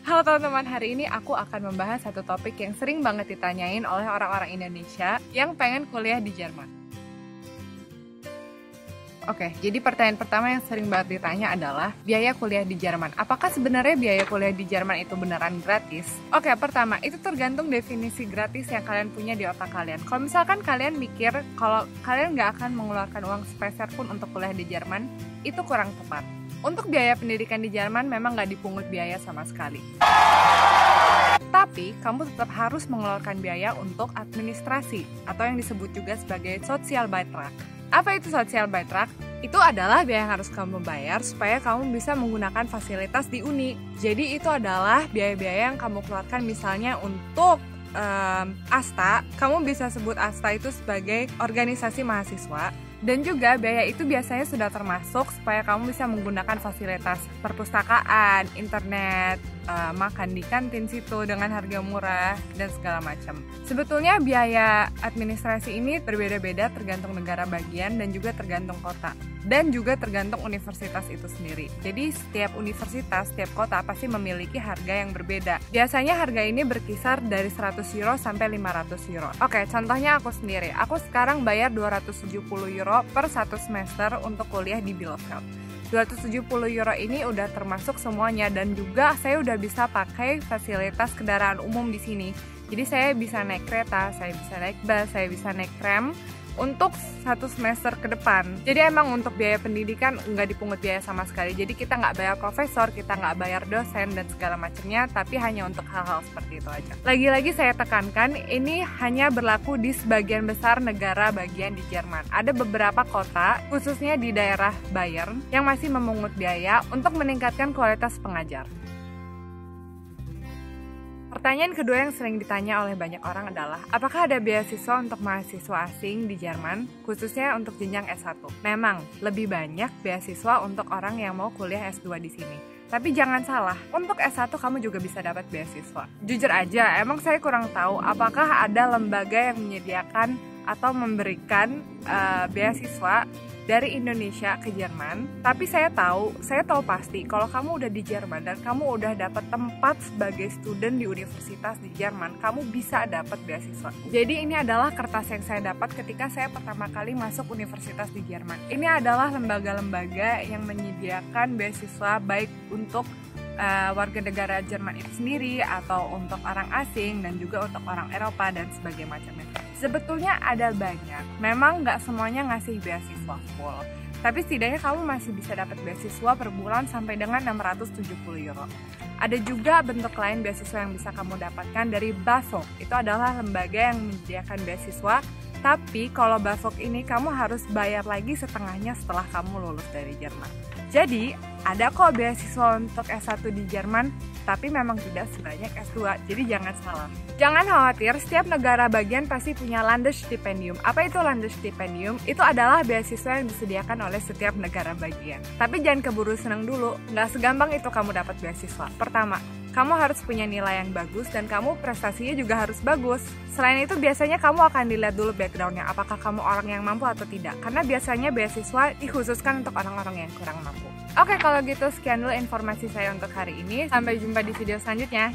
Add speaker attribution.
Speaker 1: Halo teman-teman, hari ini aku akan membahas satu topik yang sering banget ditanyain oleh orang-orang Indonesia yang pengen kuliah di Jerman. Oke, jadi pertanyaan pertama yang sering banget ditanya adalah biaya kuliah di Jerman. Apakah sebenarnya biaya kuliah di Jerman itu beneran gratis? Oke, pertama, itu tergantung definisi gratis yang kalian punya di otak kalian. Kalau misalkan kalian mikir kalau kalian nggak akan mengeluarkan uang sepeser pun untuk kuliah di Jerman, itu kurang tepat. Untuk biaya pendidikan di Jerman memang nggak dipungut biaya sama sekali. Tapi, kamu tetap harus mengeluarkan biaya untuk administrasi, atau yang disebut juga sebagai Sozialbeitrag. Apa itu Sozialbeitrag? Itu adalah biaya yang harus kamu bayar supaya kamu bisa menggunakan fasilitas di uni. Jadi itu adalah biaya-biaya yang kamu keluarkan misalnya untuk ASTA. Kamu bisa sebut ASTA itu sebagai organisasi mahasiswa. Dan juga biaya itu biasanya sudah termasuk supaya kamu bisa menggunakan fasilitas perpustakaan, internet, makan di kantin situ dengan harga murah, dan segala macam. Sebetulnya biaya administrasi ini berbeda-beda tergantung negara bagian dan juga tergantung kota. Dan juga tergantung universitas itu sendiri. Jadi setiap universitas, setiap kota pasti memiliki harga yang berbeda. Biasanya harga ini berkisar dari 100 euro sampai 500 euro. Oke, contohnya aku sendiri. Aku sekarang bayar 270 euro per satu semester untuk kuliah di Bielefeld. 270 euro ini udah termasuk semuanya dan juga saya udah bisa pakai fasilitas kendaraan umum di sini. Jadi saya bisa naik kereta, saya bisa naik bus, saya bisa naik tram untuk satu semester ke depan. Jadi emang untuk biaya pendidikan nggak dipungut biaya sama sekali. Jadi kita nggak bayar profesor, kita nggak bayar dosen dan segala macamnya, tapi hanya untuk hal-hal seperti itu aja. Lagi-lagi saya tekankan, ini hanya berlaku di sebagian besar negara bagian di Jerman. Ada beberapa kota, khususnya di daerah Bayern, yang masih memungut biaya untuk meningkatkan kualitas pengajar. Pertanyaan kedua yang sering ditanya oleh banyak orang adalah, apakah ada beasiswa untuk mahasiswa asing di Jerman, khususnya untuk jenjang S1? Memang, lebih banyak beasiswa untuk orang yang mau kuliah S2 di sini. Tapi jangan salah, untuk S1 kamu juga bisa dapat beasiswa. Jujur aja, emang saya kurang tahu apakah ada lembaga yang menyediakan atau memberikan beasiswa dari Indonesia ke Jerman. Tapi saya tahu pasti kalau kamu udah di Jerman dan kamu udah dapat tempat sebagai student di universitas di Jerman, kamu bisa dapat beasiswa. Jadi ini adalah kertas yang saya dapat ketika saya pertama kali masuk universitas di Jerman. Ini adalah lembaga-lembaga yang menyediakan beasiswa baik untuk warga negara Jerman itu sendiri atau untuk orang asing dan juga untuk orang Eropa dan sebagainya macamnya. Sebetulnya ada banyak, memang nggak semuanya ngasih beasiswa full, tapi setidaknya kamu masih bisa dapat beasiswa per bulan sampai dengan 670 euro. Ada juga bentuk lain beasiswa yang bisa kamu dapatkan dari BAföG. Itu adalah lembaga yang menyediakan beasiswa, tapi kalau BAföG ini kamu harus bayar lagi setengahnya setelah kamu lulus dari Jerman. Jadi, ada kok beasiswa untuk S1 di Jerman, tapi memang tidak sebanyak S2, jadi jangan salah. Jangan khawatir, setiap negara bagian pasti punya Landesstipendium. Apa itu Landesstipendium? Itu adalah beasiswa yang disediakan oleh setiap negara bagian. Tapi jangan keburu senang dulu, nggak segampang itu kamu dapat beasiswa. Pertama, kamu harus punya nilai yang bagus dan kamu prestasinya juga harus bagus. Selain itu biasanya kamu akan dilihat dulu backgroundnya, apakah kamu orang yang mampu atau tidak. Karena biasanya beasiswa dikhususkan untuk orang-orang yang kurang mampu. Oke, kalau gitu sekian dulu informasi saya untuk hari ini. Sampai jumpa di video selanjutnya.